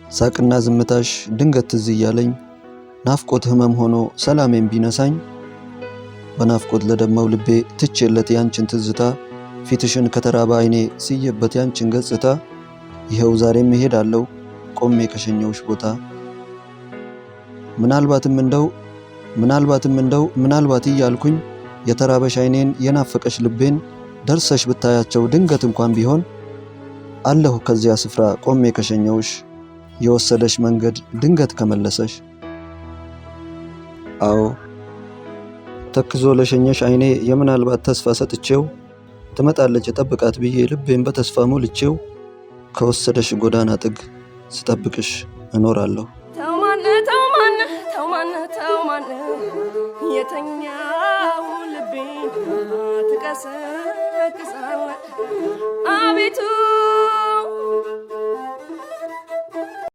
ሳቅና ዝምታሽ ድንገት ትዝ እያለኝ ናፍቆት ህመም ሆኖ ሰላሜን ቢነሳኝ በናፍቆት ለደማው ልቤ ትቼለት ያንቺን ትዝታ ፊትሽን ከተራባ አይኔ ስየበት ያንቺን ገጽታ ይሄው ዛሬም እሄዳለሁ ቆሜ ከሸኘውሽ ቦታ ምናልባት እያልኩኝ የተራበሽ አይኔን የናፈቀሽ ልቤን ደርሰሽ ብታያቸው ድንገት እንኳን ቢሆን አለሁ ከዚያ ስፍራ ቆሜ ከሸኘውሽ የወሰደሽ መንገድ ድንገት ከመለሰሽ አዎ ተክዞ ለሸኘሽ አይኔ የምናልባት ተስፋ ሰጥቼው ትመጣለች ጠብቃት ብዬ ልቤን በተስፋ ሞልቼው ከወሰደሽ ጎዳና ጥግ ስጠብቅሽ እኖራለሁ ተውማነ የተኛው ልቤን ትቀሰቅሳለህ አቤቱ